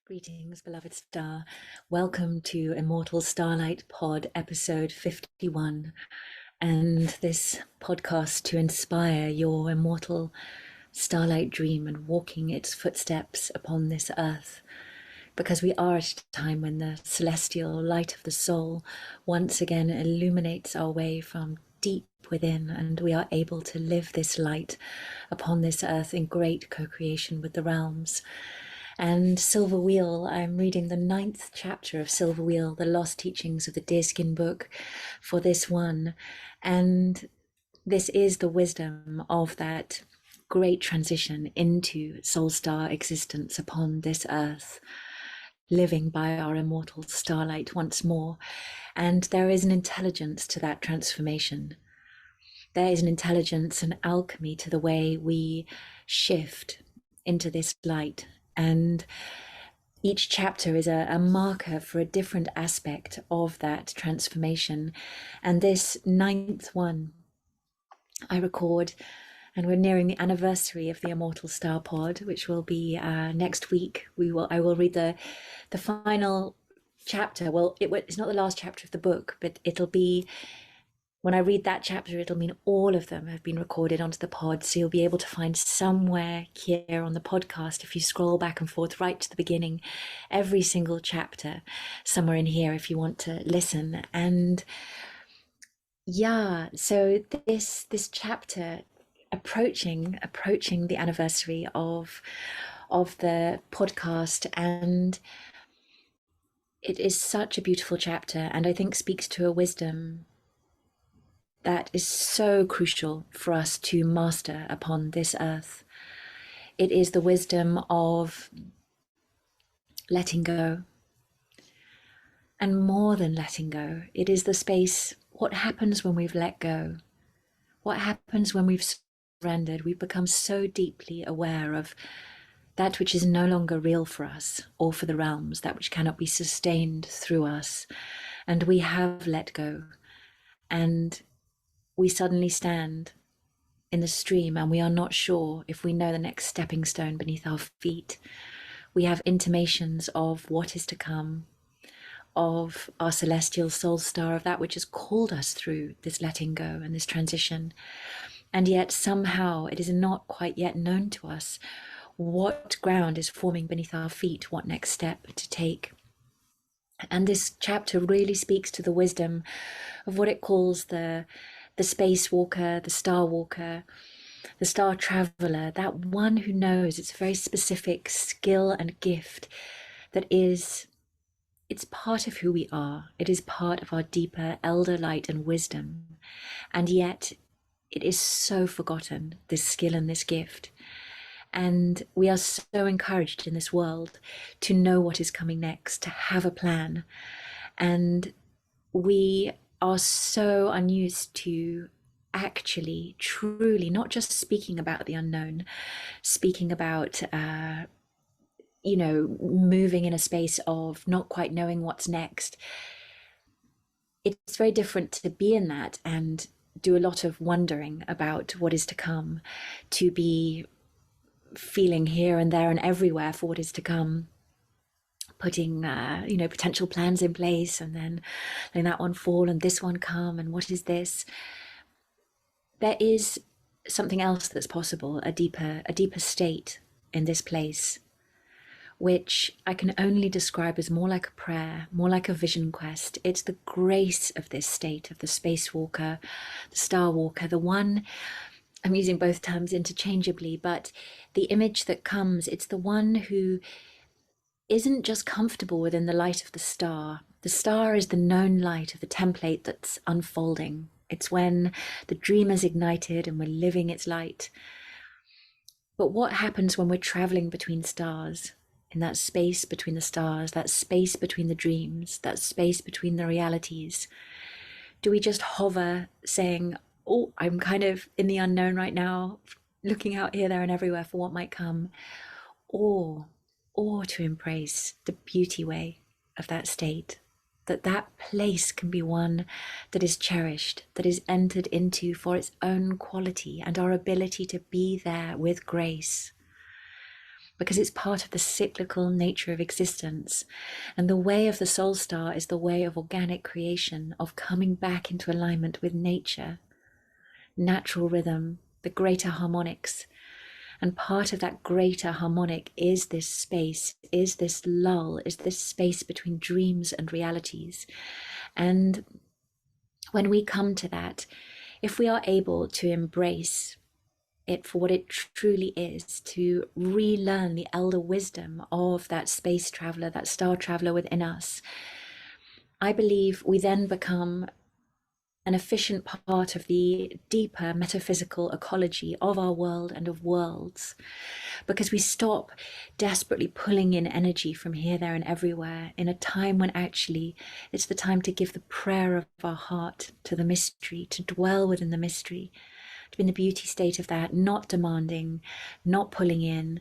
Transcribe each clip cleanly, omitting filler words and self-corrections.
Greetings, beloved star. Welcome to Immortal Starlight Pod episode 51, and this podcast to inspire your immortal starlight dream and walking its footsteps upon this earth. Because we are at a time when the celestial light of the soul once again illuminates our way from deep within, and we are able to live this light upon this earth in great co-creation with the realms. And Silver Wheel, I'm reading the 9th chapter of Silver Wheel, the lost teachings of the Deerskin Book for this one. And this is the wisdom of that great transition into soul star existence upon this earth, living by our immortal starlight once more. And there is an intelligence to that transformation. There is an intelligence and alchemy to the way we shift into this light. And each chapter is a marker for a different aspect of that transformation. And this 9th one I record, and we're nearing the anniversary of the Immortal Star Pod, which will be next week. I will read the final chapter. Well, it's not the last chapter of the book, but it'll be, when I read that chapter, it'll mean all of them have been recorded onto the pod. So you'll be able to find somewhere here on the podcast, if you scroll back and forth right to the beginning, every single chapter somewhere in here if you want to listen. And yeah, so this chapter approaching the anniversary of the podcast, and it is such a beautiful chapter, and I think speaks to a wisdom that is so crucial for us to master upon this earth. It is the wisdom of letting go. And more than letting go, it is the space, what happens when we've let go? What happens when we've surrendered? We've become so deeply aware of that which is no longer real for us or for the realms, that which cannot be sustained through us. And we have let go. And we suddenly stand in the stream and we are not sure if we know the next stepping stone beneath our feet. We have intimations of what is to come, of our celestial soul star, of that which has called us through this letting go and this transition. And yet somehow it is not quite yet known to us what ground is forming beneath our feet, what next step to take. And this chapter really speaks to the wisdom of what it calls the space walker, the star traveler, that one who knows it's a very specific skill and gift that it's part of who we are. It is part of our deeper elder light and wisdom. And yet it is so forgotten, this skill and this gift. And we are so encouraged in this world to know what is coming next, to have a plan. And we are so unused to actually, truly, not just speaking about the unknown, speaking about, moving in a space of not quite knowing what's next. It's very different to be in that and do a lot of wondering about what is to come, to be feeling here and there and everywhere for what is to come, putting potential plans in place, and then letting that one fall and this one come, and what is this? There is something else that's possible, a deeper state in this place, which I can only describe as more like a prayer, more like a vision quest. It's the grace of this state of the space walker, the star walker, the one, I'm using both terms interchangeably, but the image that comes, it's the one who isn't just comfortable within the light of the star. The star is the known light of the template that's unfolding. It's when the dream is ignited and we're living its light. But what happens when we're traveling between stars, in that space between the stars, that space between the dreams, that space between the realities? Do we just hover saying, oh, I'm kind of in the unknown right now, looking out here, there and everywhere for what might come? Or to embrace the beauty way of that state, that place can be one that is cherished, that is entered into for its own quality and our ability to be there with grace. because it's part of the cyclical nature of existence. And the way of the soul star is the way of organic creation, of coming back into alignment with nature, natural rhythm, the greater harmonics. And part of that greater harmonic is this space, is this lull, is this space between dreams and realities. And when we come to that, if we are able to embrace it for what it truly is, to relearn the elder wisdom of that space traveler, that star traveler within us, I believe we then become an efficient part of the deeper metaphysical ecology of our world and of worlds, because we stop desperately pulling in energy from here, there, and everywhere in a time when actually it's the time to give the prayer of our heart to the mystery, to dwell within the mystery, to be in the beauty state of that, not demanding, not pulling in,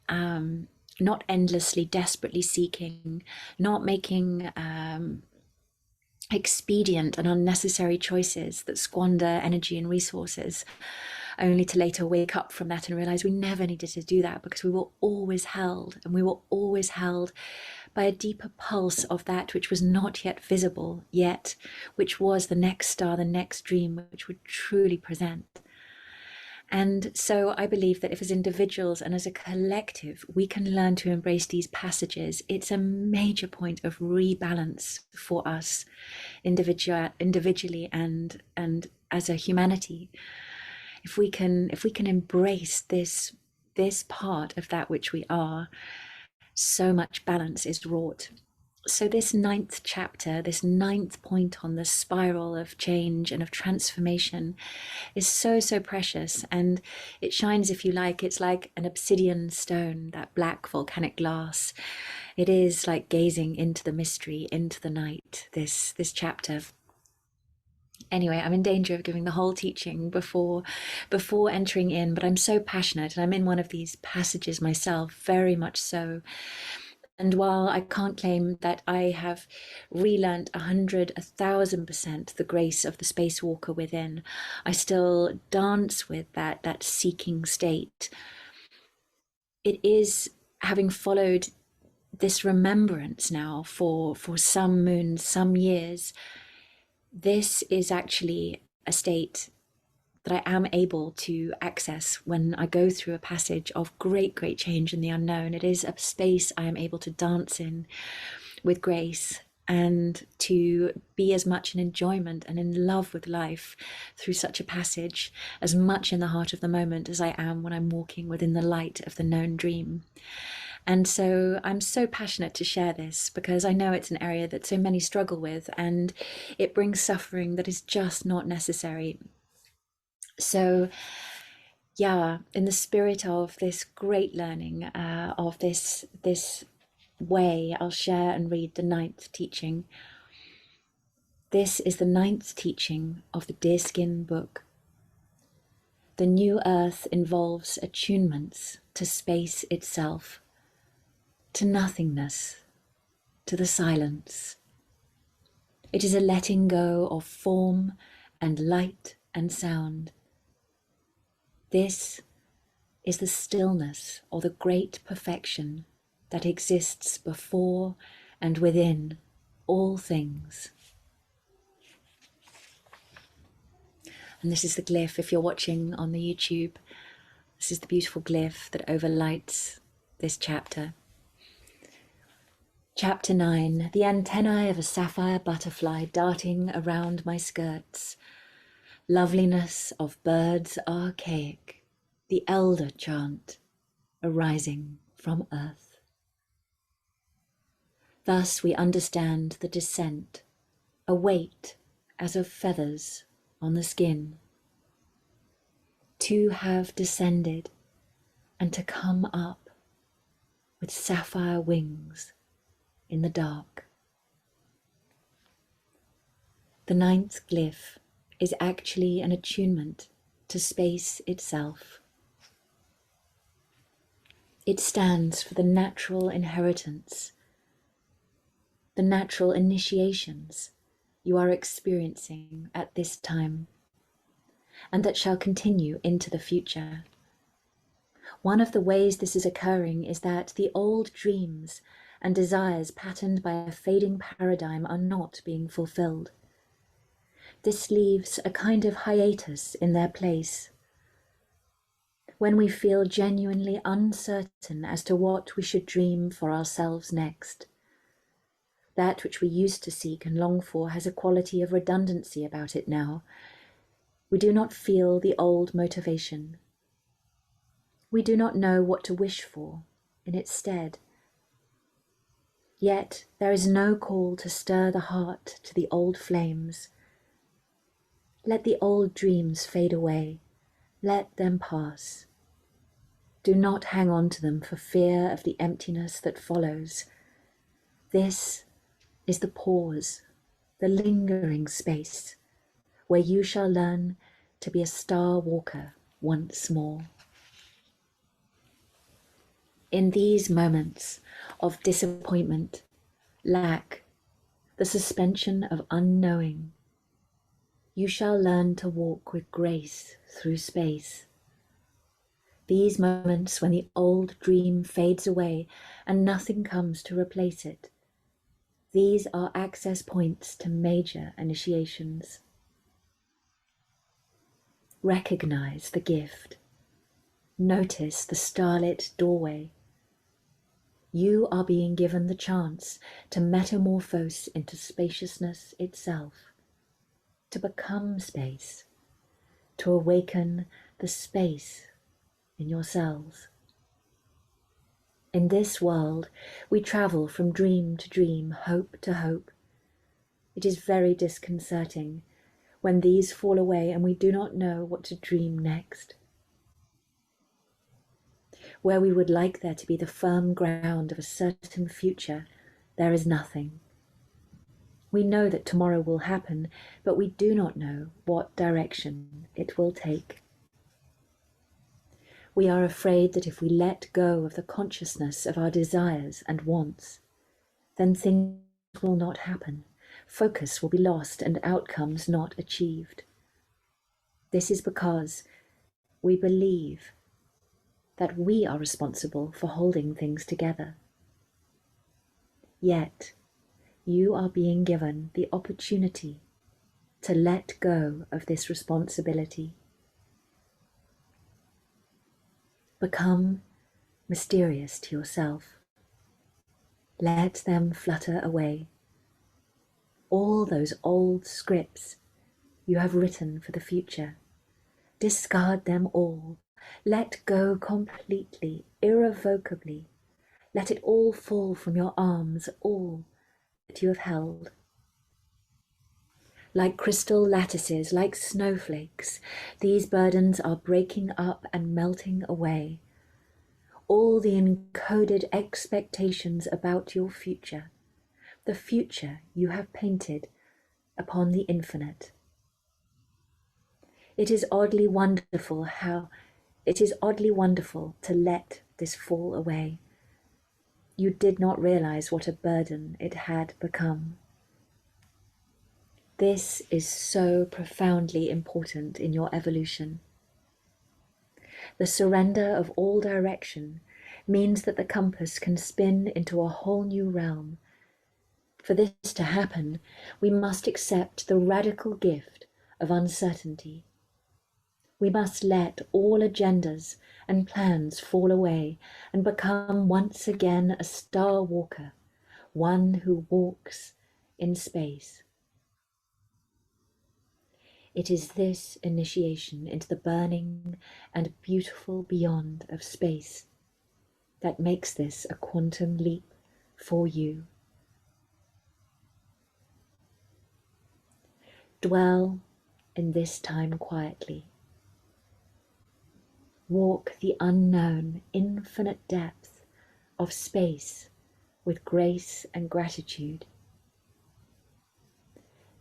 not endlessly, desperately seeking, not making expedient and unnecessary choices that squander energy and resources, only to later wake up from that and realize we never needed to do that, because we were always held, and we were always held by a deeper pulse of that which was not yet visible yet, which was the next star, the next dream, which would truly present. And so I believe that if as individuals and as a collective we can learn to embrace these passages, it's a major point of rebalance for us individually and as a humanity. If we can embrace this part of that which we are, so much balance is wrought. So this 9th chapter, this 9th point on the spiral of change and of transformation, is so precious, and it shines, if you like, it's like an obsidian stone, that black volcanic glass. It is like gazing into the mystery, into the night, this chapter. Anyway, I'm in danger of giving the whole teaching before entering in, but I'm so passionate, and I'm in one of these passages myself, very much so. And while I can't claim that I have relearned 1,000% the grace of the spacewalker within, I still dance with that seeking state. It is, having followed this remembrance now for some moons, some years, this is actually a state that I am able to access when I go through a passage of great change in the unknown. It is a space I am able to dance in with grace, and to be as much in enjoyment and in love with life through such a passage, as much in the heart of the moment as I am when I'm walking within the light of the known dream. And so I'm so passionate to share this, because I know it's an area that so many struggle with, and it brings suffering that is just not necessary. So yeah, in the spirit of this great learning, of this way, I'll share and read the 9th teaching. This is the 9th teaching of the Deerskin Book. The new earth involves attunements to space itself, to nothingness, to the silence. It is a letting go of form and light and sound. This is the stillness, or the great perfection that exists before and within all things. And this is the glyph. If you're watching on the YouTube, this is the beautiful glyph that overlights this chapter. Chapter 9, the antennae of a sapphire butterfly darting around my skirts. Loveliness of birds archaic, the elder chant arising from earth. Thus we understand the descent, a weight as of feathers on the skin. To have descended and to come up with sapphire wings in the dark. The 9th glyph is actually an attunement to space itself. It stands for the natural inheritance, the natural initiations you are experiencing at this time, and that shall continue into the future. One of the ways this is occurring is that the old dreams and desires patterned by a fading paradigm are not being fulfilled. This leaves a kind of hiatus in their place. When we feel genuinely uncertain as to what we should dream for ourselves next, that which we used to seek and long for has a quality of redundancy about it now. We do not feel the old motivation. We do not know what to wish for in its stead. Yet there is no call to stir the heart to the old flames. Let the old dreams fade away. Let them pass. Do not hang on to them for fear of the emptiness that follows. This is the pause, the lingering space, where you shall learn to be a star walker once more. In these moments of disappointment, lack, the suspension of unknowing, you shall learn to walk with grace through space. These moments when the old dream fades away and nothing comes to replace it, these are access points to major initiations. Recognize the gift. Notice the starlit doorway. You are being given the chance to metamorphose into spaciousness itself, to become space, to awaken the space in yourselves. In this world, we travel from dream to dream, hope to hope. It is very disconcerting when these fall away and we do not know what to dream next. Where we would like there to be the firm ground of a certain future, there is nothing. We know that tomorrow will happen, but we do not know what direction it will take. We are afraid that if we let go of the consciousness of our desires and wants, then things will not happen, focus will be lost, and outcomes not achieved. This is because we believe that we are responsible for holding things together. Yet, you are being given the opportunity to let go of this responsibility. Become mysterious to yourself. Let them flutter away. All those old scripts you have written for the future, discard them all. Let go completely, irrevocably. Let it all fall from your arms, all that you have held. Like crystal lattices, like snowflakes, these burdens are breaking up and melting away. All the encoded expectations about your future, the future you have painted upon the infinite. It is oddly wonderful to let this fall away. You did not realize what a burden it had become. This is so profoundly important in your evolution. The surrender of all direction means that the compass can spin into a whole new realm. For this to happen, we must accept the radical gift of uncertainty. We must let all agendas and plans fall away and become once again a star walker, one who walks in space. It is this initiation into the burning and beautiful beyond of space that makes this a quantum leap for you. Dwell in this time quietly. Walk the unknown, infinite depth of space with grace and gratitude.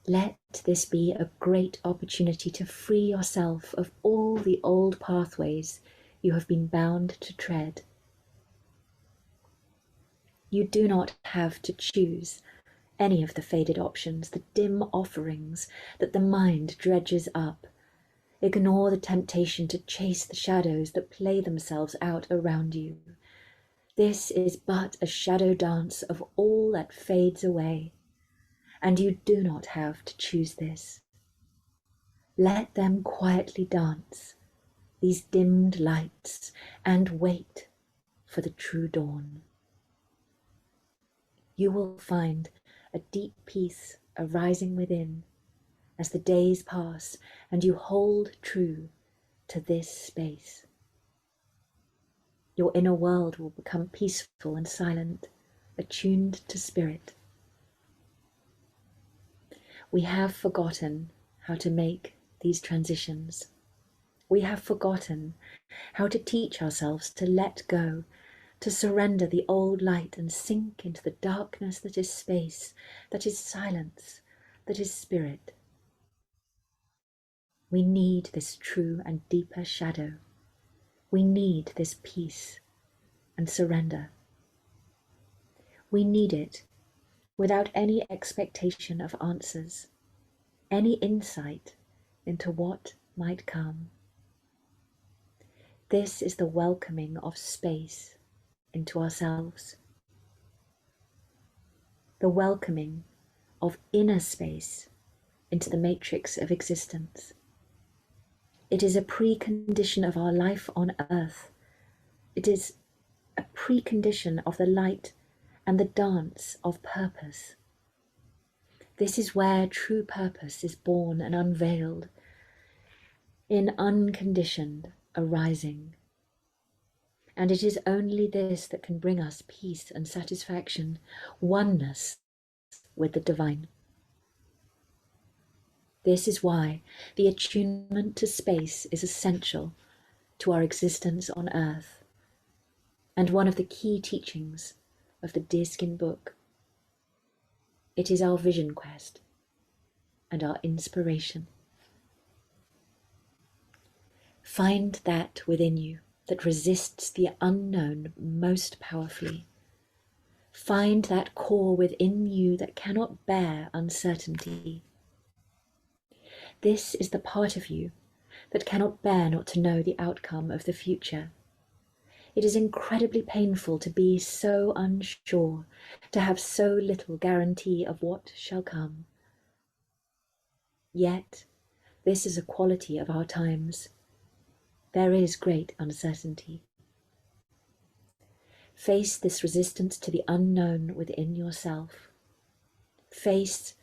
Let this be a great opportunity to free yourself of all the old pathways you have been bound to tread. You do not have to choose any of the faded options, the dim offerings that the mind dredges up. Ignore the temptation to chase the shadows that play themselves out around you. This is but a shadow dance of all that fades away, and you do not have to choose this. Let them quietly dance, these dimmed lights, and wait for the true dawn. You will find a deep peace arising within as the days pass and you hold true to this space. Your inner world will become peaceful and silent, attuned to spirit. We have forgotten how to make these transitions. We have forgotten how to teach ourselves to let go, to surrender the old light and sink into the darkness that is space, that is silence, that is spirit. We need this true and deeper shadow. We need this peace and surrender. We need it without any expectation of answers, any insight into what might come. This is the welcoming of space into ourselves, the welcoming of inner space into the matrix of existence. It is a precondition of our life on earth. It is a precondition of the light and the dance of purpose. This is where true purpose is born and unveiled, in unconditioned arising. And it is only this that can bring us peace and satisfaction, oneness with the divine. This is why the attunement to space is essential to our existence on earth, and one of the key teachings of the Deerskin Book. It is our vision quest and our inspiration. Find that within you that resists the unknown most powerfully. Find that core within you that cannot bear uncertainty. This is the part of you that cannot bear not to know the outcome of the future. It is incredibly painful to be so unsure, to have so little guarantee of what shall come. Yet, this is a quality of our times. There is great uncertainty. Face this resistance to the unknown within yourself. Face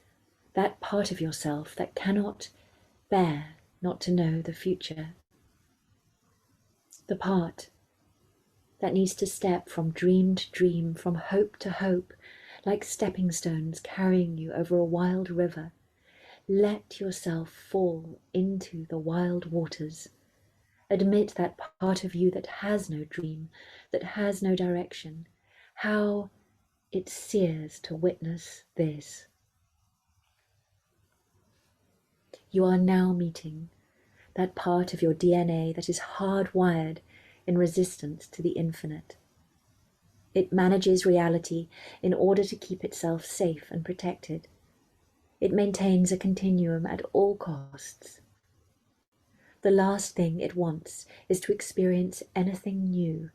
that part of yourself that cannot bear not to know the future. The part that needs to step from dream to dream, from hope to hope, like stepping stones carrying you over a wild river. Let yourself fall into the wild waters. Admit that part of you that has no dream, that has no direction, how it sears to witness this. You are now meeting that part of your DNA that is hardwired in resistance to the infinite. It manages reality in order to keep itself safe and protected. It maintains a continuum at all costs. The last thing it wants is to experience anything new.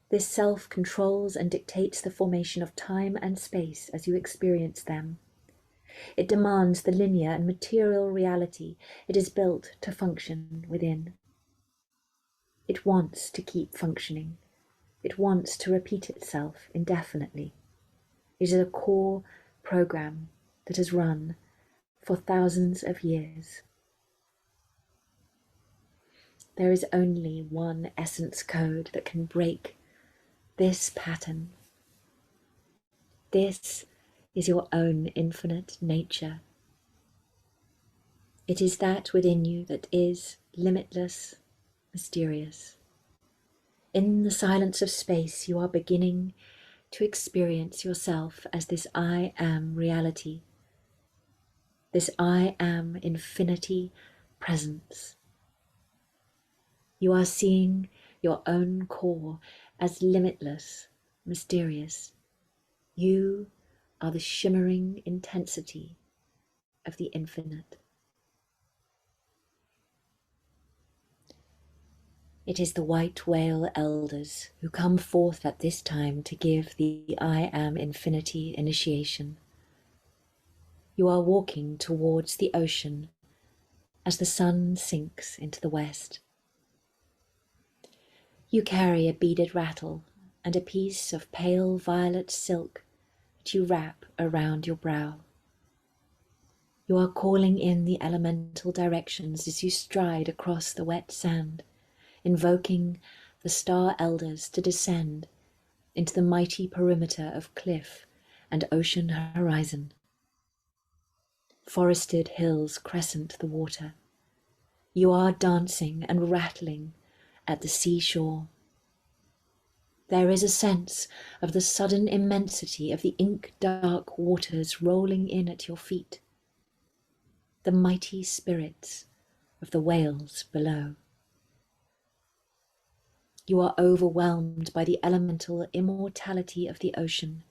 This self controls and dictates the formation of time and space as you experience them. It demands the linear and material reality it is built to function within. It wants to keep functioning. It wants to repeat itself indefinitely. It is a core program that has run for thousands of years. There is only one essence code that can break this pattern. This is your own infinite nature. It is that within you that is limitless, mysterious. In the silence of space, you are beginning to experience yourself as this I am reality, this I am infinity presence. You are seeing your own core as limitless, mysterious. You are the shimmering intensity of the infinite. It is the white whale elders who come forth at this time to give the I Am Infinity initiation. You are walking towards the ocean as the sun sinks into the west. You carry a beaded rattle and a piece of pale violet silk that you wrap around your brow. You are calling in the elemental directions as you stride across the wet sand, invoking the star elders to descend into the mighty perimeter of cliff and ocean horizon. Forested hills crescent the water. You are dancing and rattling at the seashore. There is a sense of the sudden immensity of the ink-dark waters rolling in at your feet, the mighty spirits of the whales below. You are overwhelmed by the elemental immortality of the ocean,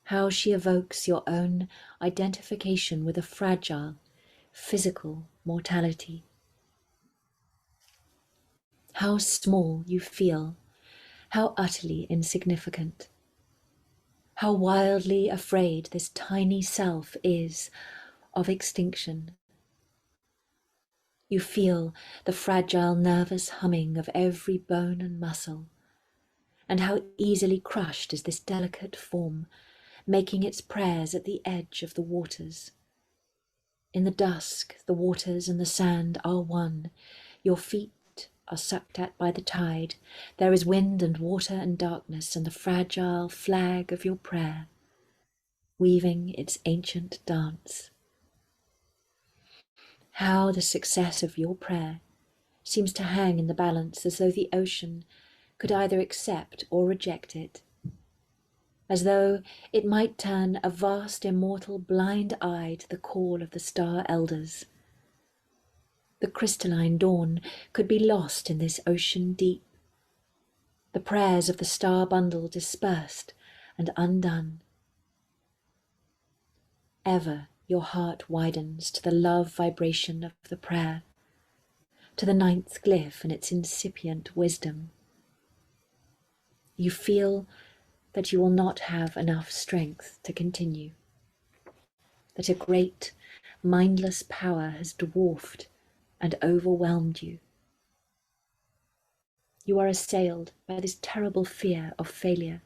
how she evokes your own identification with a fragile, physical mortality. How small you feel, how utterly insignificant, how wildly afraid this tiny self is of extinction. You feel the fragile nervous humming of every bone and muscle, and how easily crushed is this delicate form, making its prayers at the edge of the waters. In the dusk, the waters and the sand are one. Your feet are sucked at by the tide. There is wind and water and darkness, and the fragile flag of your prayer, weaving its ancient dance. How the success of your prayer seems to hang in the balance, as though the ocean could either accept or reject it, as though it might turn a vast immortal blind eye to the call of the star elders. The crystalline dawn could be lost in this ocean deep, the prayers of the star bundle dispersed and undone. Ever your heart widens to the love vibration of the prayer, to the ninth glyph and its incipient wisdom. You feel that you will not have enough strength to continue, that a great, mindless power has dwarfed and overwhelmed you. You are assailed by this terrible fear of failure,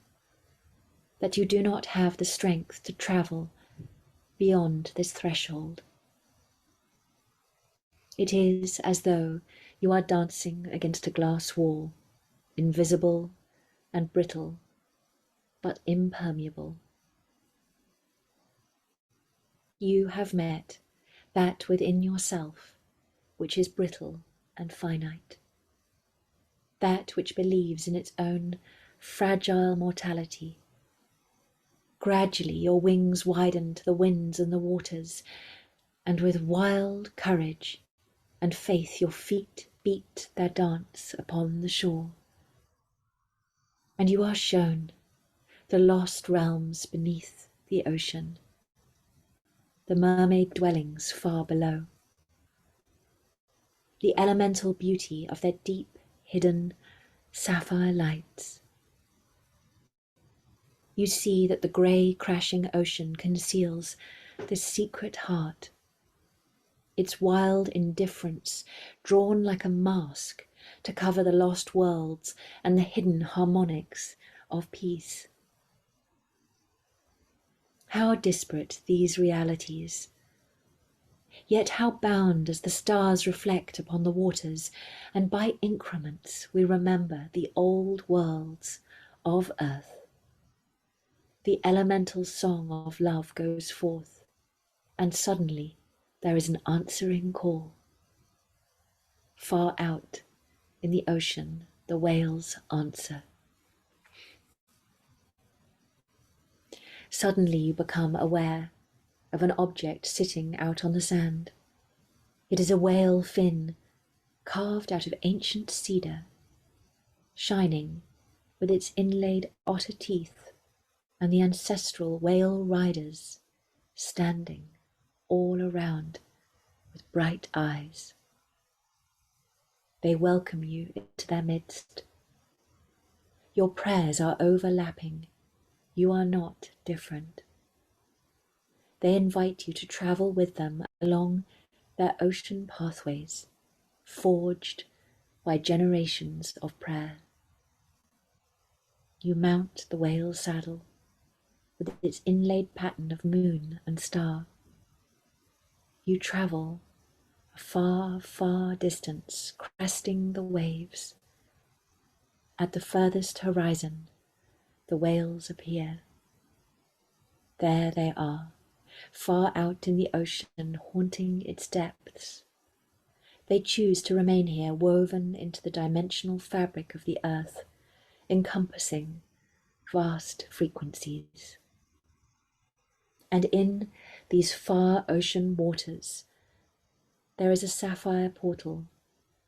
that you do not have the strength to travel beyond this threshold. It is as though you are dancing against a glass wall, invisible and brittle, but impermeable. You have met that within yourself which is brittle and finite, that which believes in its own fragile mortality. Gradually your wings widen to the winds and the waters, and with wild courage and faith your feet beat their dance upon the shore. And you are shown the lost realms beneath the ocean, the mermaid dwellings far below, the elemental beauty of their deep, hidden sapphire lights. You see that the grey, crashing ocean conceals this secret heart, its wild indifference drawn like a mask to cover the lost worlds and the hidden harmonics of peace. How disparate these realities, yet how bound as the stars reflect upon the waters, and by increments we remember the old worlds of earth. The elemental song of love goes forth, and suddenly there is an answering call. Far out in the ocean, the whales answer. Suddenly you become aware of an object sitting out on the sand. It is a whale fin carved out of ancient cedar, shining with its inlaid otter teeth, and the ancestral whale riders standing all around with bright eyes. They welcome you into their midst. Your prayers are overlapping. You are not different. They invite you to travel with them along their ocean pathways, forged by generations of prayer. You mount the whale saddle with its inlaid pattern of moon and star. You travel a far, far distance, cresting the waves. At the furthest horizon, the whales appear. There they are, far out in the ocean, haunting its depths. They choose to remain here, woven into the dimensional fabric of the earth, encompassing vast frequencies. And in these far ocean waters, there is a sapphire portal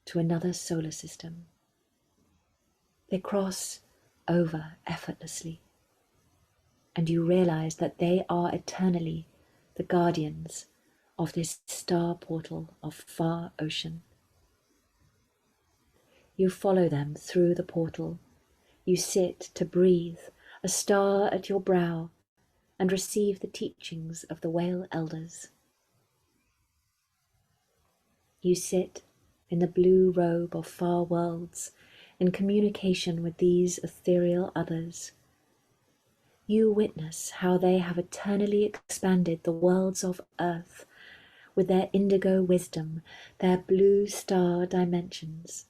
to another solar system. They cross over effortlessly, and you realize that they are eternally the guardians of this star portal of far ocean. You follow them through the portal. You sit to breathe, a star at your brow, and receive the teachings of the whale elders. You sit in the blue robe of far worlds, in communication with these ethereal others. You witness how they have eternally expanded the worlds of earth with their indigo wisdom, their blue star dimensions.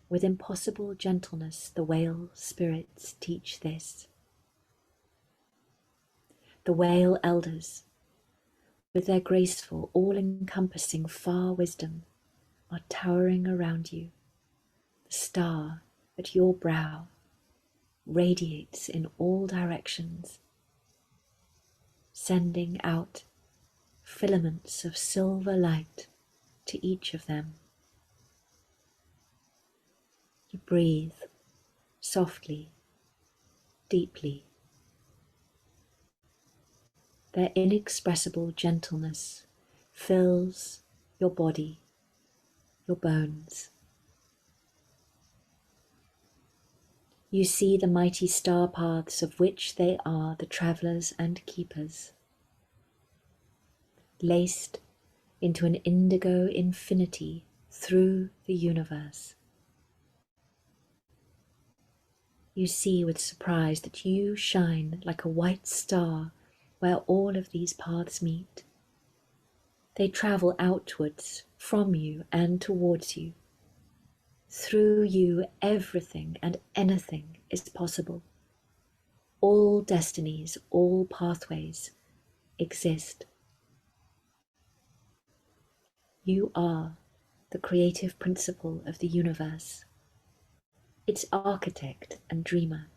With impossible gentleness, the whale spirits teach this. The whale elders, with their graceful, all-encompassing far wisdom, are towering around you. The star at your brow radiates in all directions, sending out filaments of silver light to each of them. You breathe softly, deeply. Their inexpressible gentleness fills your body, your bones. You see the mighty star paths of which they are the travellers and keepers, laced into an indigo infinity through the universe. You see with surprise that you shine like a white star where all of these paths meet. They travel outwards from you and towards you. Through you, everything and anything is possible. All destinies, all pathways exist. You are the creative principle of the universe, its architect and dreamer.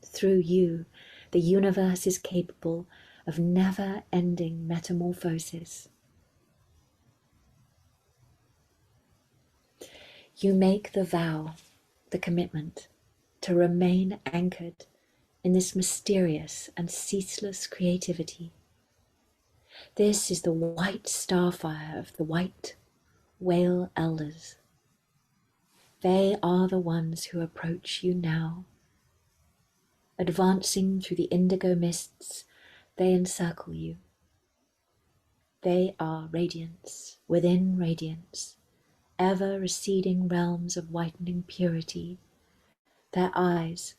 Through you, the universe is capable of never-ending metamorphosis. You make the vow, the commitment, to remain anchored in this mysterious and ceaseless creativity. This is the white starfire of the white whale elders. They are the ones who approach you now. Advancing through the indigo mists, they encircle you. They are radiance within radiance, ever receding realms of whitening purity. Their eyes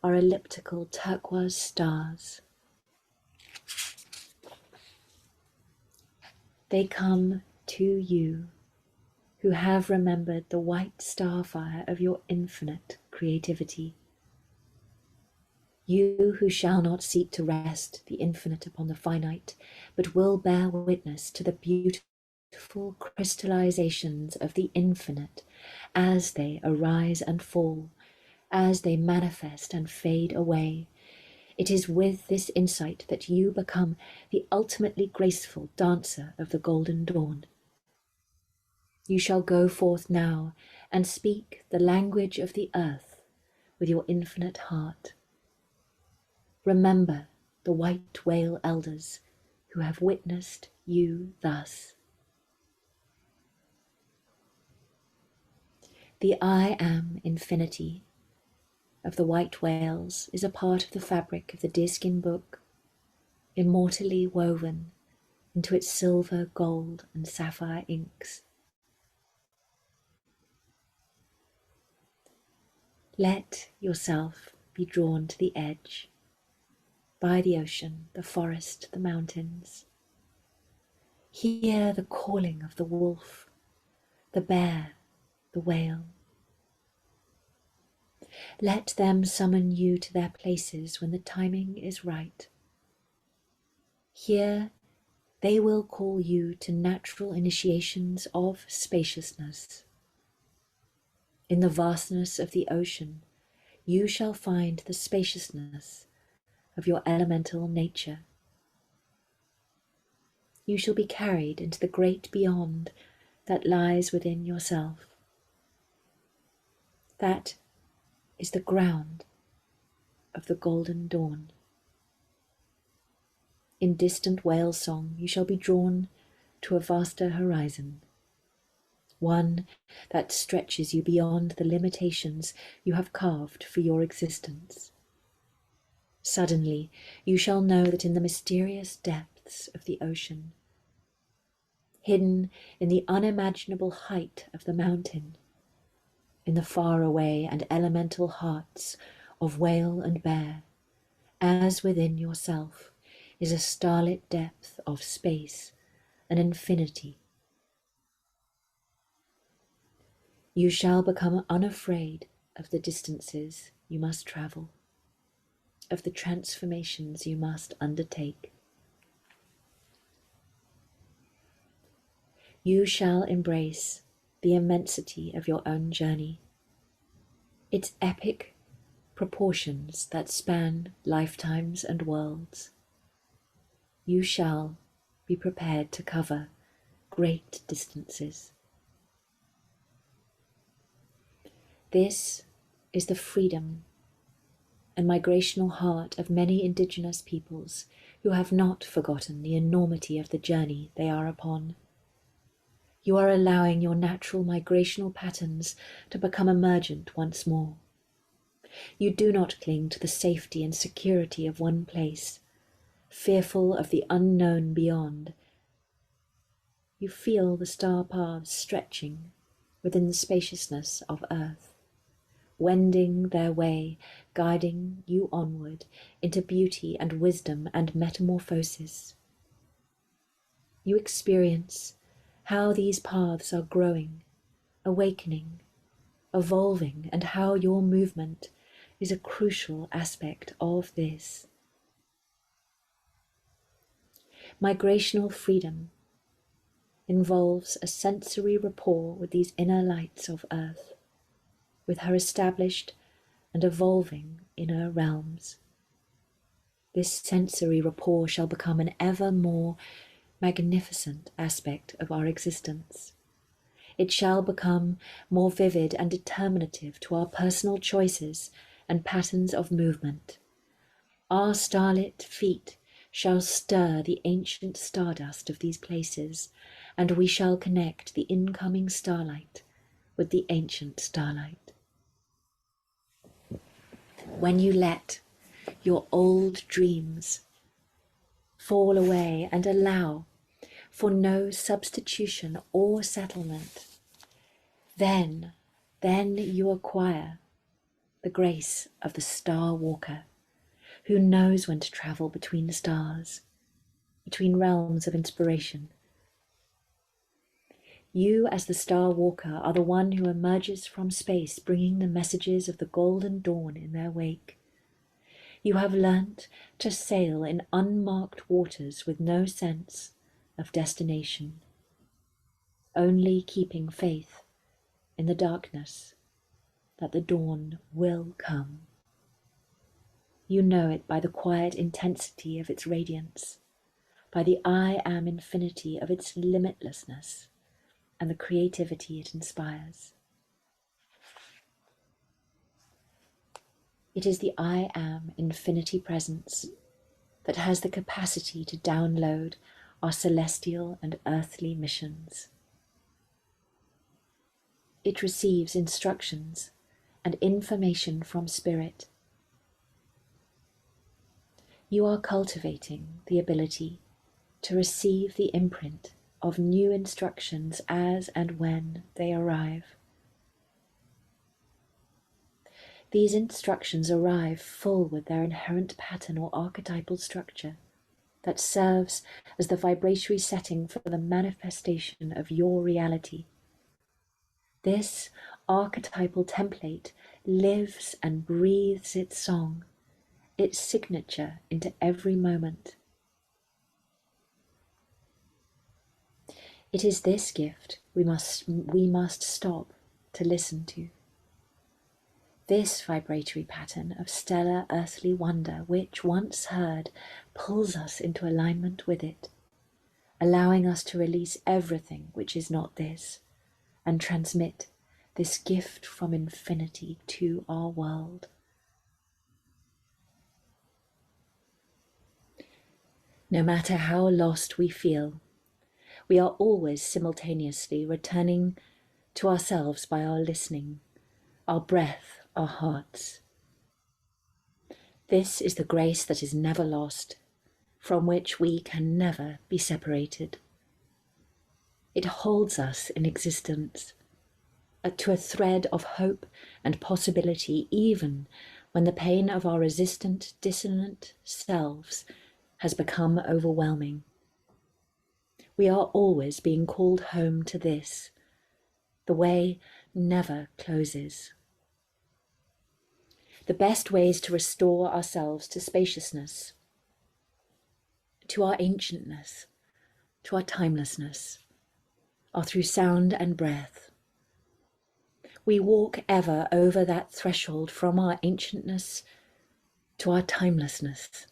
are elliptical turquoise stars. They come to you who have remembered the white starfire of your infinite creativity. You who shall not seek to rest the infinite upon the finite, but will bear witness to the beautiful crystallizations of the infinite as they arise and fall, as they manifest and fade away. It is with this insight that you become the ultimately graceful dancer of the golden dawn. You shall go forth now and speak the language of the earth with your infinite heart. Remember the white whale elders who have witnessed you thus. The I am infinity of the white whales is a part of the fabric of the Deerskin Book, immortally woven into its silver, gold, and sapphire inks. Let yourself be drawn to the edge, by the ocean, the forest, the mountains. Hear the calling of the wolf, the bear, the whale. Let them summon you to their places when the timing is right. Here they will call you to natural initiations of spaciousness. In the vastness of the ocean, you shall find the spaciousness of your elemental nature. You shall be carried into the great beyond that lies within yourself. That is the ground of the golden dawn. In distant whale song you shall be drawn to a vaster horizon, one that stretches you beyond the limitations you have carved for your existence. Suddenly you shall know that in the mysterious depths of the ocean, hidden in the unimaginable height of the mountain, in the faraway and elemental hearts of whale and bear, as within yourself, is a starlit depth of space, an infinity. You shall become unafraid of the distances you must travel, of the transformations you must undertake. You shall embrace the immensity of your own journey, its epic proportions that span lifetimes and worlds. You shall be prepared to cover great distances. This is the freedom and migrational heart of many indigenous peoples who have not forgotten the enormity of the journey they are upon. You are allowing your natural migrational patterns to become emergent once more. You do not cling to the safety and security of one place, fearful of the unknown beyond. You feel the star paths stretching within the spaciousness of earth, wending their way, guiding you onward into beauty and wisdom and metamorphosis. You experience how these paths are growing, awakening, evolving, and how your movement is a crucial aspect of this. Migrational freedom involves a sensory rapport with these inner lights of earth, with her established and evolving inner realms. This sensory rapport shall become an ever more magnificent aspect of our existence. It shall become more vivid and determinative to our personal choices and patterns of movement. Our starlit feet shall stir the ancient stardust of these places, and we shall connect the incoming starlight with the ancient starlight. When you let your old dreams fall away and allow for no substitution or settlement, then you acquire the grace of the star walker, who knows when to travel between the stars, between realms of inspiration. You, as the star walker, are the one who emerges from space, bringing the messages of the golden dawn in their wake. You have learnt to sail in unmarked waters with no sense of destination, only keeping faith in the darkness that the dawn will come. You know it by the quiet intensity of its radiance, by the I am infinity of its limitlessness, and the creativity it inspires. It is the I am infinity presence that has the capacity to download our celestial and earthly missions. it receives instructions and information from Spirit. You are cultivating the ability to receive the imprint of new instructions as and when they arrive. These instructions arrive full with their inherent pattern or archetypal structure that serves as the vibratory setting for the manifestation of your reality. This archetypal template lives and breathes its song, its signature into every moment. It is this gift we must stop to listen to. This vibratory pattern of stellar earthly wonder, which, once heard, pulls us into alignment with it, allowing us to release everything which is not this, and transmit this gift from infinity to our world. No matter how lost we feel, we are always simultaneously returning to ourselves by our listening, our breath, our hearts. This is the grace that is never lost, from which we can never be separated. It holds us in existence, to a thread of hope and possibility, even when the pain of our resistant, dissonant selves has become overwhelming. We are always being called home to this. The way never closes. The best ways to restore ourselves to spaciousness, to our ancientness, to our timelessness, are through sound and breath. We walk ever over that threshold from our ancientness to our timelessness.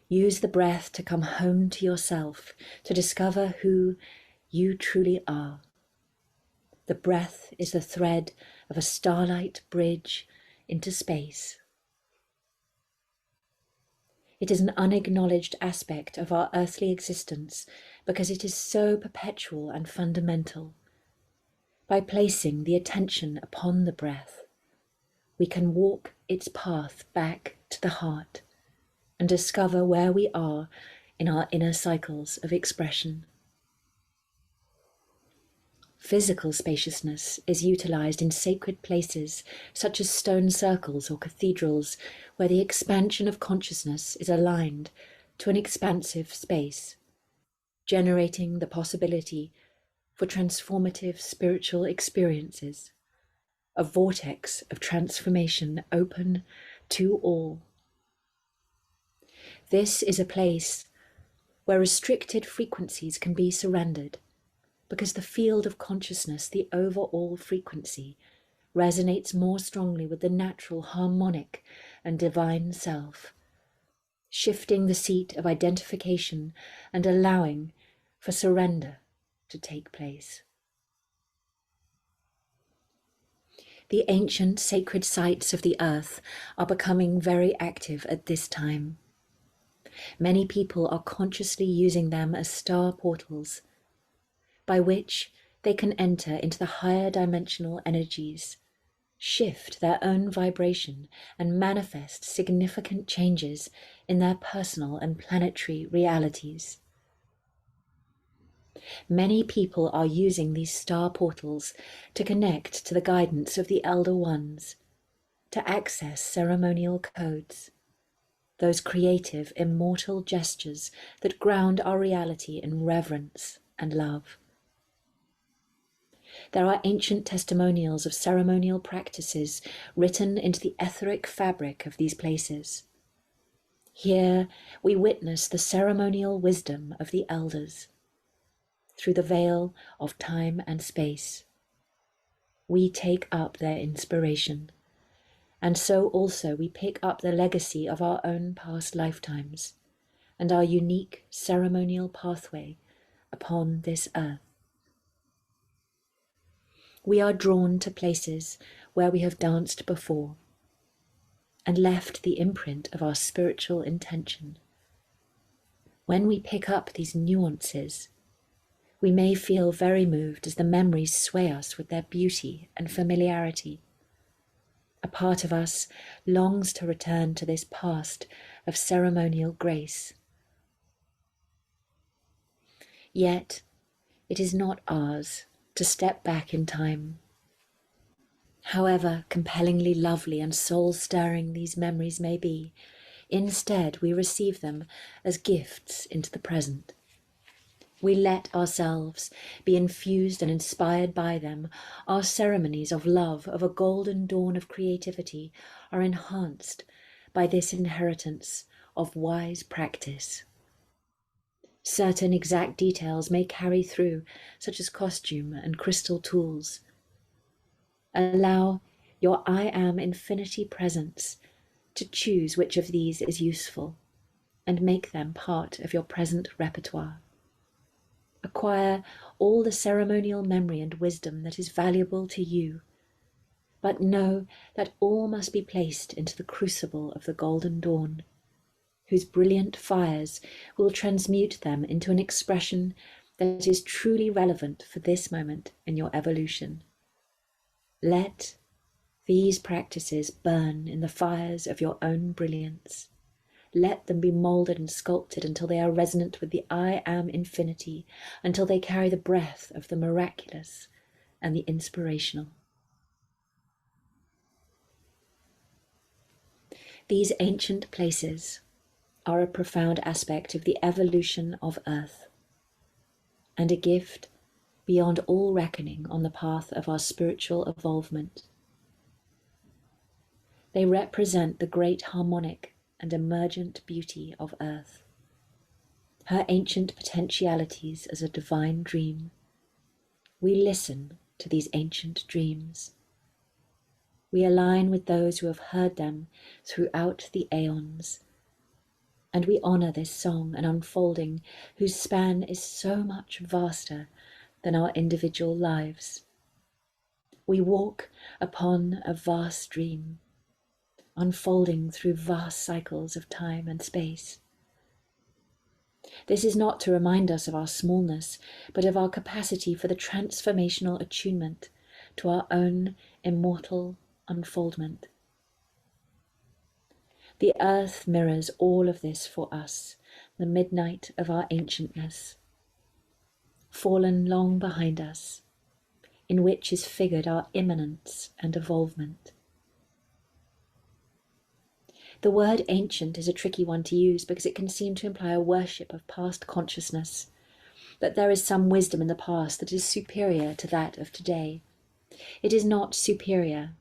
Use the breath to come home to yourself, to discover who you truly are. The breath is the thread of a starlight bridge into space. It is an unacknowledged aspect of our earthly existence because it is so perpetual and fundamental. By placing the attention upon the breath, we can walk its path back to the heart and discover where we are in our inner cycles of expression. Physical spaciousness is utilized in sacred places such as stone circles or cathedrals, where the expansion of consciousness is aligned to an expansive space, generating the possibility for transformative spiritual experiences, a vortex of transformation open to all. This is a place where restricted frequencies can be surrendered, because the field of consciousness, the overall frequency, resonates more strongly with the natural, harmonic, and divine self, shifting the seat of identification and allowing for surrender to take place. The ancient sacred sites of the earth are becoming very active at this time. Many people are consciously using them as star portals, by which they can enter into the higher dimensional energies, shift their own vibration, and manifest significant changes in their personal and planetary realities. Many people are using these star portals to connect to the guidance of the Elder Ones, to access ceremonial codes, those creative, immortal gestures that ground our reality in reverence and love. There are ancient testimonials of ceremonial practices written into the etheric fabric of these places. Here we witness the ceremonial wisdom of the elders. Through the veil of time and space, we take up their inspiration, and so also we pick up the legacy of our own past lifetimes and our unique ceremonial pathway upon this earth. We are drawn to places where we have danced before and left the imprint of our spiritual intention. When we pick up these nuances, We may feel very moved as the memories sway us with their beauty and familiarity. A part of us longs to return to this past of ceremonial grace. Yet it is not ours to step back in time. However compellingly lovely and soul-stirring these memories may be, instead we receive them as gifts into the present. We let ourselves be infused and inspired by them. Our ceremonies of love, of a golden dawn of creativity, are enhanced by this inheritance of wise practice. Certain exact details may carry through, such as costume and crystal tools. Allow your I Am Infinity presence to choose which of these is useful and make them part of your present repertoire. Acquire all the ceremonial memory and wisdom that is valuable to you, but know that all must be placed into the crucible of the golden dawn, whose brilliant fires will transmute them into an expression that is truly relevant for this moment in your evolution. Let these practices burn in the fires of your own brilliance. Let them be moulded and sculpted until they are resonant with the I Am Infinity, until they carry the breath of the miraculous and the inspirational. These ancient places are a profound aspect of the evolution of Earth, and a gift beyond all reckoning on the path of our spiritual evolvement. They represent the great harmonic and emergent beauty of Earth, her ancient potentialities as a divine dream. We listen to these ancient dreams. We align with those who have heard them throughout the aeons, and we honor this song and unfolding whose span is so much vaster than our individual lives. We walk upon a vast dream, unfolding through vast cycles of time and space. This is not to remind us of our smallness, but of our capacity for the transformational attunement to our own immortal unfoldment. The earth mirrors all of this for us, the midnight of our ancientness, fallen long behind us, in which is figured our immanence and evolvement. The word ancient is a tricky one to use because it can seem to imply a worship of past consciousness, that there is some wisdom in the past that is superior to that of today. It is not superior.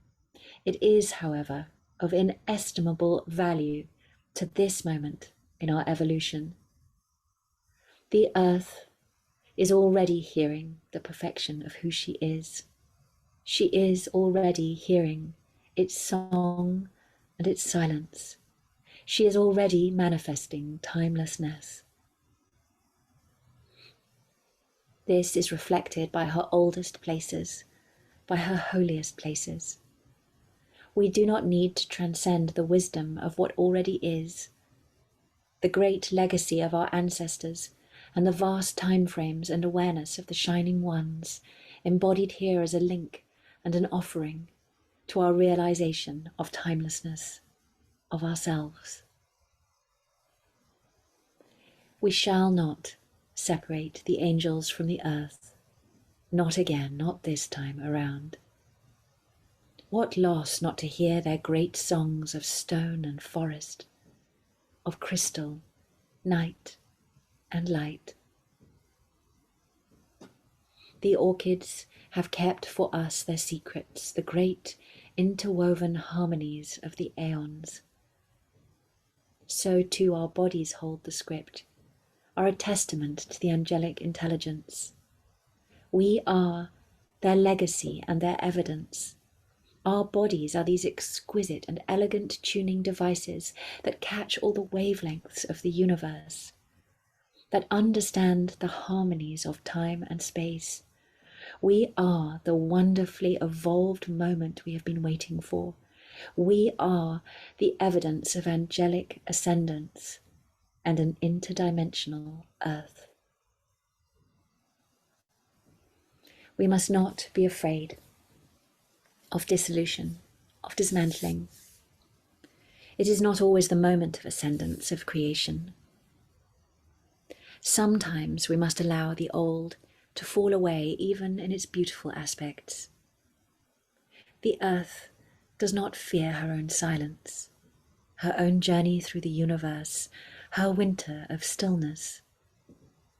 It is, however, of inestimable value to this moment in our evolution. The earth is already hearing the perfection of who she is. She is already hearing its song and its silence. She is already manifesting timelessness. This is reflected by her oldest places, by her holiest places. We do not need to transcend the wisdom of what already is, the great legacy of our ancestors, and the vast time frames and awareness of the shining ones, embodied here as a link and an offering to our realization of timelessness, of ourselves. We shall not separate the angels from the earth, not again, not this time around. What loss not to hear their great songs of stone and forest, of crystal, night and light. The orchids have kept for us their secrets, the great interwoven harmonies of the aeons. So too our bodies hold the script, are a testament to the angelic intelligence. We are their legacy and their evidence. Our bodies are these exquisite and elegant tuning devices that catch all the wavelengths of the universe, that understand the harmonies of time and space. We are the wonderfully evolved moment we have been waiting for. We are the evidence of angelic ascendance and an interdimensional earth. We must not be afraid of dissolution, of dismantling. It is not always the moment of ascendance of creation. Sometimes we must allow the old to fall away, even in its beautiful aspects. The earth does not fear her own silence, her own journey through the universe, her winter of stillness.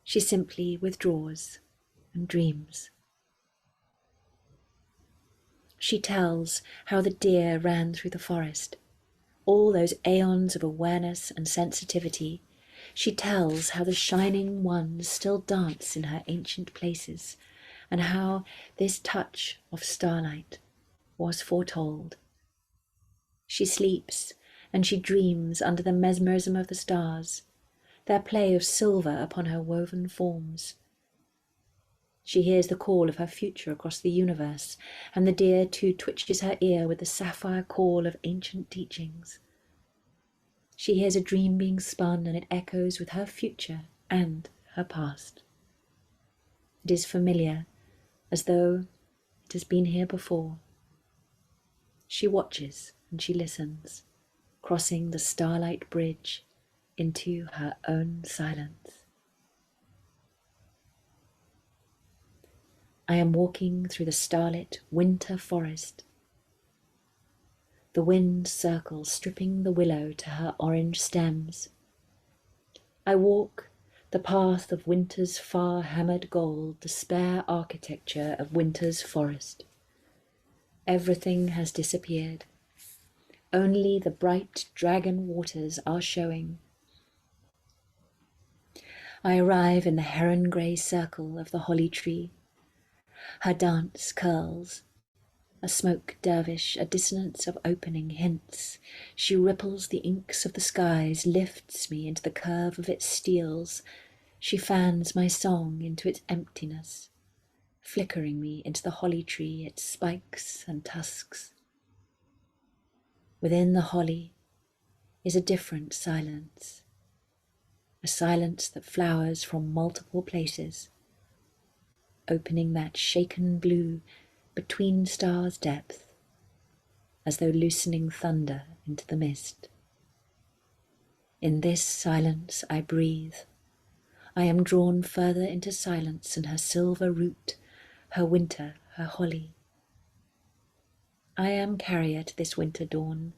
She simply withdraws and dreams. She tells how the deer ran through the forest, all those aeons of awareness and sensitivity. She tells how the shining ones still dance in her ancient places, and how this touch of starlight was foretold. She sleeps and she dreams under the mesmerism of the stars, their play of silver upon her woven forms. She hears the call of her future across the universe, and the deer too twitches her ear with the sapphire call of ancient teachings. She hears a dream being spun, and it echoes with her future and her past. It is familiar, as though it has been here before. She watches and she listens, crossing the starlight bridge into her own silence. I am walking through the starlit winter forest. The wind circles, stripping the willow to her orange stems. I walk the path of winter's far hammered gold, the spare architecture of winter's forest. Everything has disappeared. Only the bright dragon waters are showing. I arrive in the heron-grey circle of the holly tree. Her dance curls, a smoke dervish, a dissonance of opening hints. She ripples the inks of the skies, lifts me into the curve of its steels. She fans my song into its emptiness, flickering me into the holly tree, its spikes and tusks. Within the holly is a different silence, a silence that flowers from multiple places, opening that shaken blue between stars' depth, as though loosening thunder into the mist. In this silence I breathe. I am drawn further into silence and her silver root, her winter, her holly. I am carrier to this winter dawn,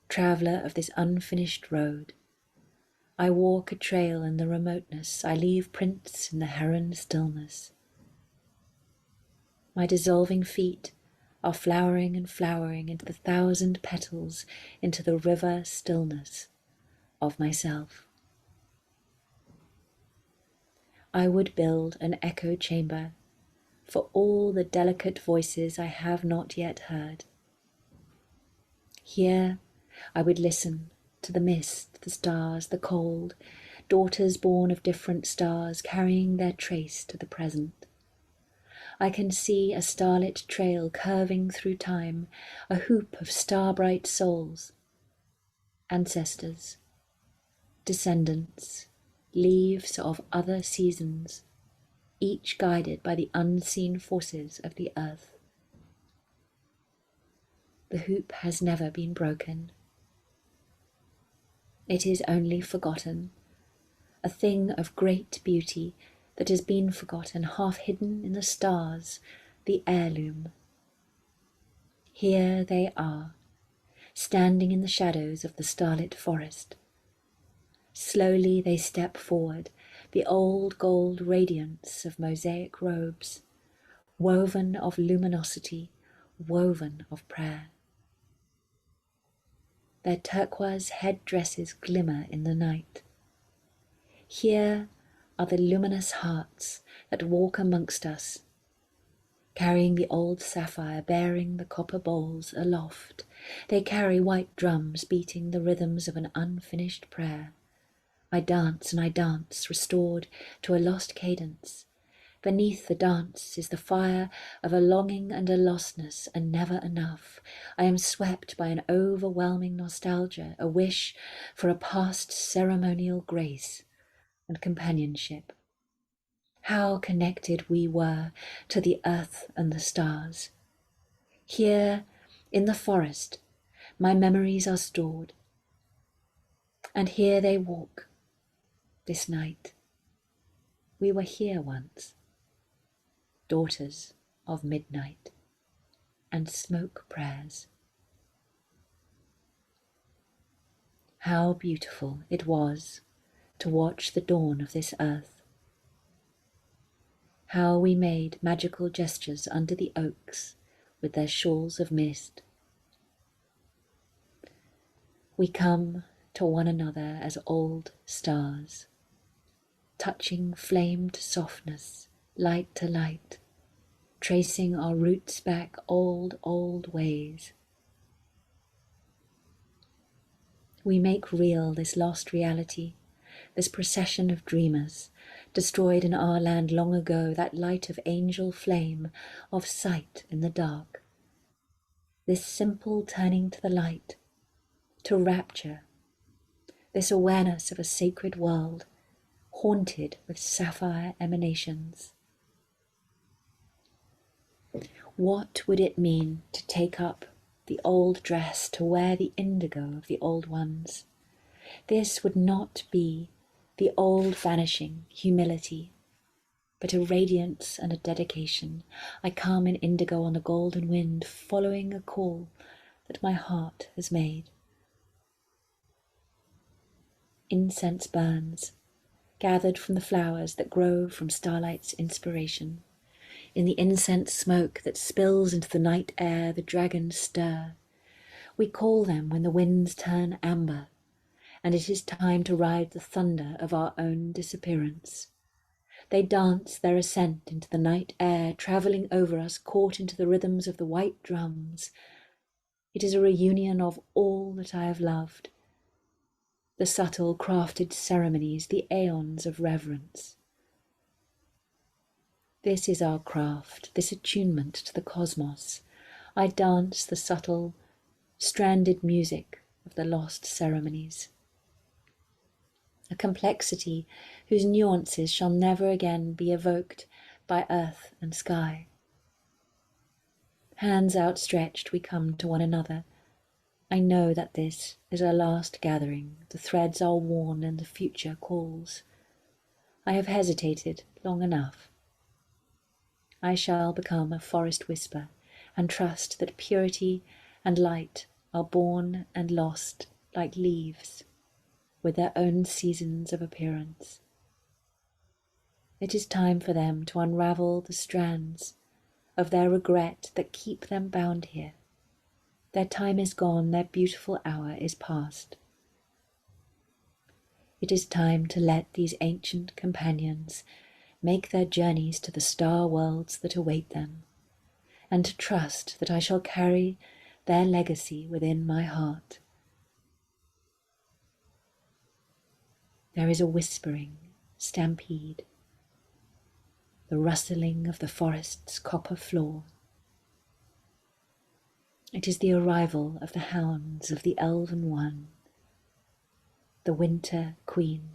traveller of this unfinished road. I walk a trail in the remoteness, I leave prints in the heron stillness. My dissolving feet are flowering and flowering into the thousand petals, into the river stillness of myself. I would build an echo chamber for all the delicate voices I have not yet heard. Here I would listen to the mist, the stars, the cold, daughters born of different stars, carrying their trace to the present. I can see a starlit trail curving through time, a hoop of star-bright souls, ancestors, descendants, leaves of other seasons, each guided by the unseen forces of the earth. The hoop has never been broken. It is only forgotten, a thing of great beauty that has been forgotten, half hidden in the stars, the heirloom. Here they are, standing in the shadows of the starlit forest. Slowly they step forward, the old gold radiance of mosaic robes, woven of luminosity, woven of prayer. Their turquoise head-dresses glimmer in the night. Here are the luminous hearts that walk amongst us, carrying the old sapphire, bearing the copper bowls aloft. They carry white drums beating the rhythms of an unfinished prayer. I dance and I dance, restored to a lost cadence. Beneath the dance is the fire of a longing and a lostness, and never enough. I am swept by an overwhelming nostalgia, a wish for a past ceremonial grace and companionship. How connected we were to the earth and the stars. Here in the forest, my memories are stored, and here they walk this night. We were here once, daughters of midnight and smoke prayers. How beautiful it was to watch the dawn of this earth. How we made magical gestures under the oaks with their shawls of mist. We come to one another as old stars, touching flamed softness, light to light, tracing our roots back old, old ways. We make real this lost reality, this procession of dreamers, destroyed in our land long ago, that light of angel flame, of sight in the dark. This simple turning to the light, to rapture, this awareness of a sacred world, haunted with sapphire emanations. What would it mean to take up the old dress, to wear the indigo of the old ones? This would not be the old vanishing humility, but a radiance and a dedication. I come in indigo on the golden wind, following a call that my heart has made. Incense burns, gathered from the flowers that grow from Starlight's inspiration. In the incense smoke that spills into the night air, the dragons stir. We call them when the winds turn amber, and it is time to ride the thunder of our own disappearance. They dance their ascent into the night air, travelling over us, caught into the rhythms of the white drums. It is a reunion of all that I have loved, the subtle crafted ceremonies, the aeons of reverence. This is our craft, this attunement to the cosmos. I dance the subtle, stranded music of the lost ceremonies. A complexity whose nuances shall never again be evoked by earth and sky. Hands outstretched, we come to one another. I know that this is our last gathering. The threads are worn and the future calls. I have hesitated long enough. I shall become a forest whisper and trust that purity and light are born and lost like leaves, with their own seasons of appearance. It is time for them to unravel the strands of their regret that keep them bound here. Their time is gone, their beautiful hour is past. It is time to let these ancient companions make their journeys to the star worlds that await them, and to trust that I shall carry their legacy within my heart. There is a whispering stampede, the rustling of the forest's copper floor. It is the arrival of the hounds of the Elfin One. The Winter Queen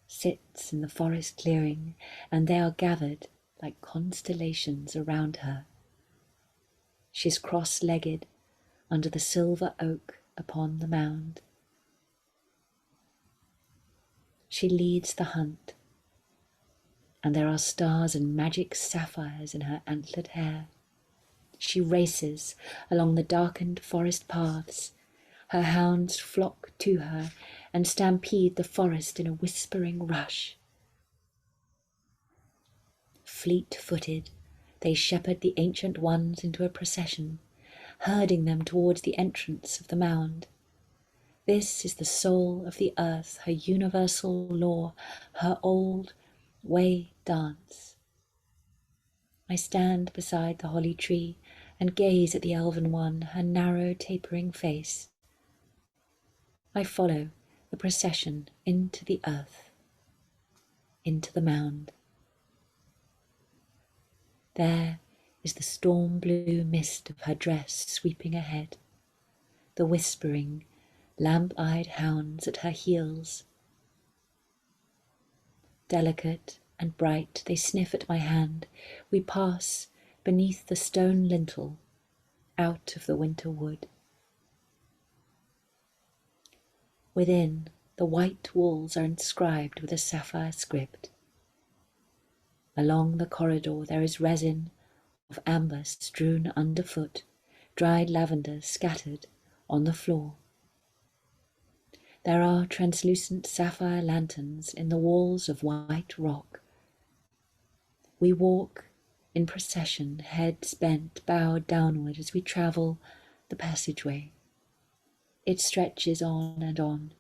sits in the forest clearing, and they are gathered like constellations around her. She is cross-legged under the silver oak upon the mound. She leads the hunt, and there are stars and magic sapphires in her antlered hair. She races along the darkened forest paths. Her hounds flock to her and stampede the forest in a whispering rush. Fleet-footed, they shepherd the ancient ones into a procession, herding them towards the entrance of the mound. This is the soul of the earth, her universal law, her old way dance. I stand beside the holly tree and gaze at the Elfin One, her narrow tapering face. I follow the procession into the earth, into the mound. There is the storm blue mist of her dress sweeping ahead, the whispering, lamp-eyed hounds at her heels. Delicate and bright they sniff at my hand. We pass beneath the stone lintel, out of the winter wood. Within, the white walls are inscribed with a sapphire script. Along the corridor there is resin of amber strewn underfoot, dried lavender scattered on the floor. There are translucent sapphire lanterns in the walls of white rock. We walk in procession, heads bent, bowed downward as we travel the passageway. It stretches on,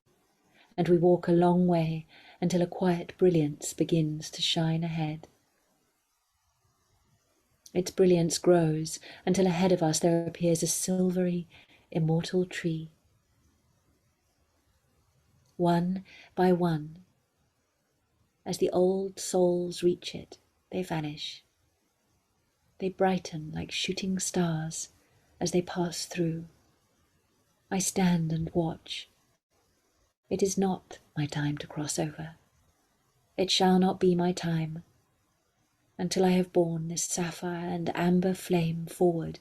and we walk a long way until a quiet brilliance begins to shine ahead. Its brilliance grows until ahead of us there appears a silvery, immortal tree. One by one, as the old souls reach it, they vanish. They brighten like shooting stars as they pass through. I stand and watch. It is not my time to cross over. It shall not be my time until I have borne this sapphire and amber flame forward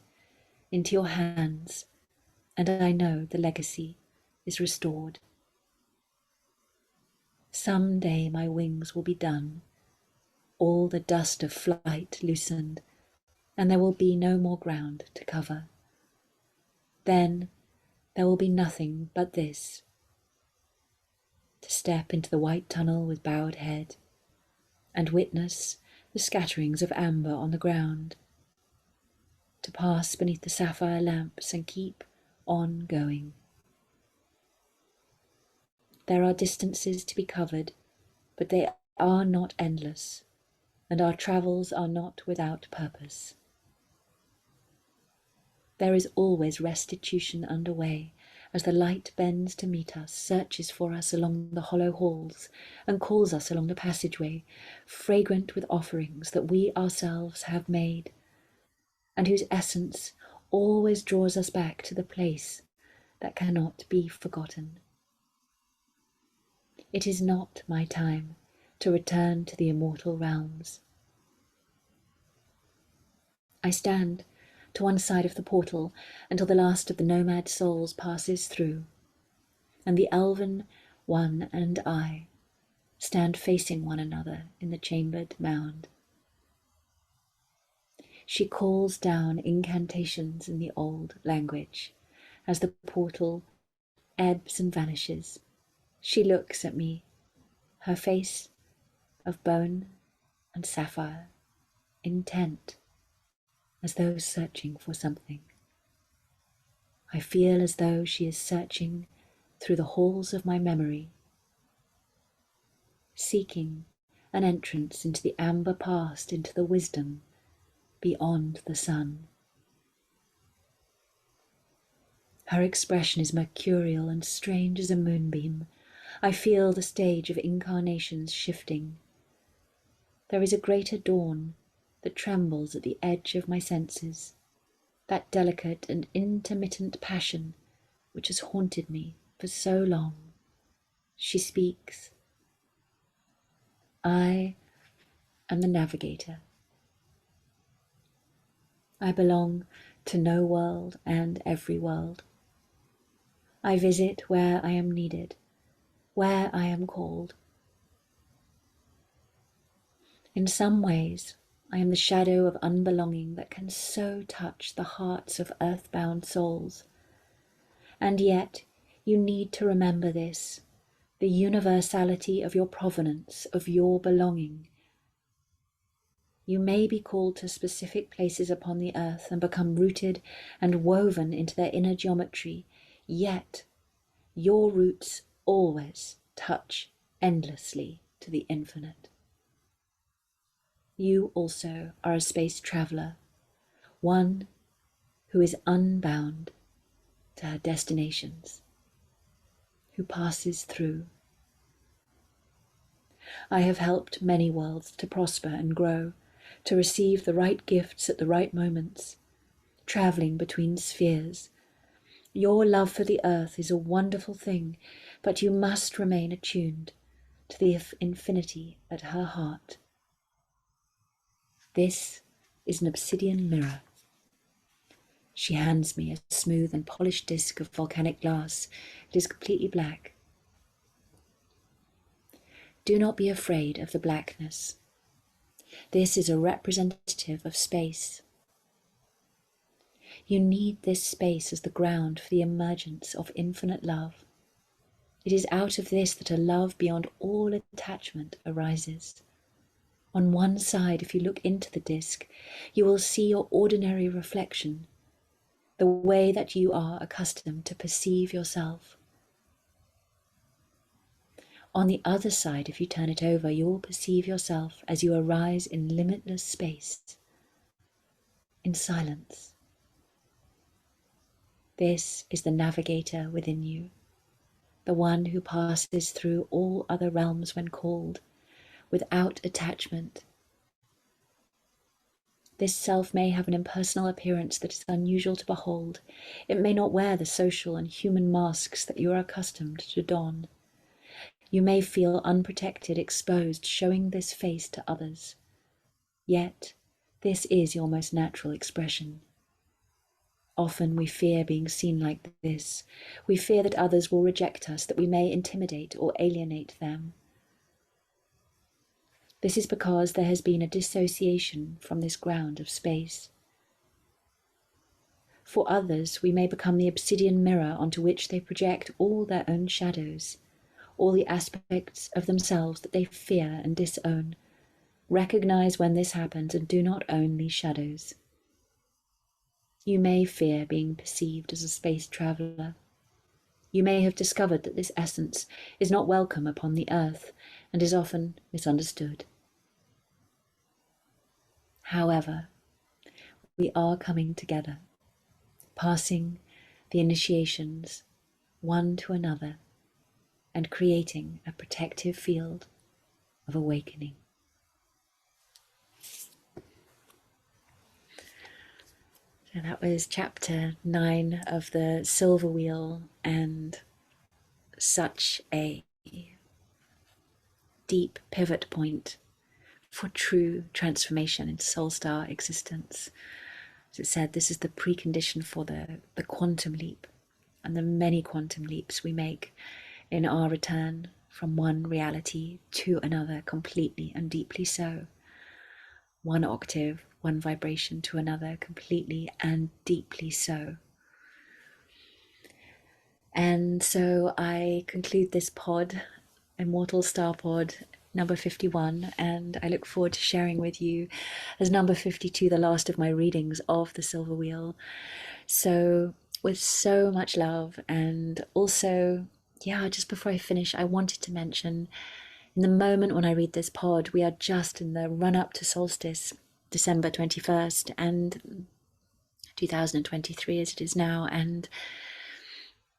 into your hands, and I know the legacy is restored. Some day my wings will be done, all the dust of flight loosened, and there will be no more ground to cover. Then there will be nothing but this: to step into the white tunnel with bowed head and witness the scatterings of amber on the ground, to pass beneath the sapphire lamps and keep on going. There are distances to be covered, but they are not endless, and our travels are not without purpose. There is always restitution underway as the light bends to meet us, searches for us along the hollow halls, and calls us along the passageway, fragrant with offerings that we ourselves have made, and whose essence always draws us back to the place that cannot be forgotten. It is not my time to return to the immortal realms. I stand to one side of the portal until the last of the nomad souls passes through, and the Elfin one and I stand facing one another in the chambered mound. She calls down incantations in the old language as the portal ebbs and vanishes. She looks at me, her face of bone and sapphire, intent, as though searching for something. I feel as though she is searching through the halls of my memory, seeking an entrance into the amber past, into the wisdom beyond the sun. Her expression is mercurial and strange as a moonbeam. I feel the stage of incarnations shifting. There is a greater dawn that trembles at the edge of my senses, that delicate and intermittent passion which has haunted me for so long. She speaks. I am the navigator. I belong to no world and every world. I visit where I am needed, where I am called. In some ways, I am the shadow of unbelonging that can so touch the hearts of earthbound souls. And yet, you need to remember this, the universality of your provenance, of your belonging. You may be called to specific places upon the earth and become rooted and woven into their inner geometry, yet your roots always touch endlessly to the infinite. You also are a space traveler, one who is unbound to her destinations, who passes through. I have helped many worlds to prosper and grow, to receive the right gifts at the right moments, traveling between spheres. Your love for the earth is a wonderful thing, but you must remain attuned to the infinity at her heart. This is an obsidian mirror. She hands me a smooth and polished disc of volcanic glass. It is completely black. Do not be afraid of the blackness. This is a representative of space. You need this space as the ground for the emergence of infinite love. It is out of this that a love beyond all attachment arises. On one side, if you look into the disc, you will see your ordinary reflection, the way that you are accustomed to perceive yourself. On the other side, if you turn it over, you will perceive yourself as you arise in limitless space, in silence. This is the navigator within you, the one who passes through all other realms when called, without attachment. This self may have an impersonal appearance that is unusual to behold. It may not wear the social and human masks that you are accustomed to don. You may feel unprotected, exposed, showing this face to others. Yet, this is your most natural expression. Often we fear being seen like this. We fear that others will reject us, that we may intimidate or alienate them. This is because there has been a dissociation from this ground of space. For others, we may become the obsidian mirror onto which they project all their own shadows, all the aspects of themselves that they fear and disown. Recognize when this happens and do not own these shadows. You may fear being perceived as a space traveler. You may have discovered that this essence is not welcome upon the earth and is often misunderstood. However, we are coming together, passing the initiations one to another and creating a protective field of awakening. So that was chapter 9 of the Silver Wheel, and such a deep pivot point for true transformation into soul star existence. As it said, this is the precondition for the quantum leap and the many quantum leaps we make in our return from one reality to another, completely and deeply so. One octave, one vibration to another, completely and deeply so. And so I conclude this pod, Immortal Star Pod number 51, and I look forward to sharing with you as number 52, the last of my readings of the Silver Wheel. So with so much love, and also, just before I finish, I wanted to mention, in the moment when I read this pod, we are just in the run-up to Solstice, December 21st, and 2023 as it is now, and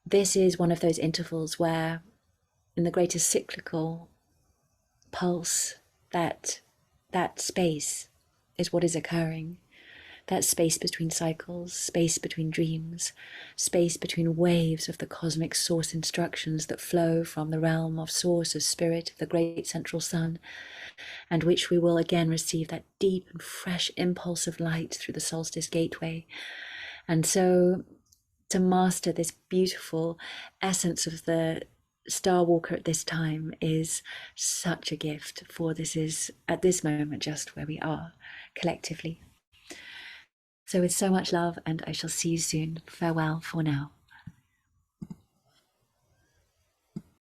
this is one of those intervals where, in the greatest cyclical pulse, that space is what is occurring. That space between cycles, space between dreams, space between waves of the cosmic source instructions that flow from the realm of source of spirit, the great central sun, and which we will again receive that deep and fresh impulse of light through the solstice gateway. And so to master this beautiful essence of the Star Walker at this time is such a gift, for this is at this moment just where we are collectively. So with so much love, and I shall see you soon. Farewell for now.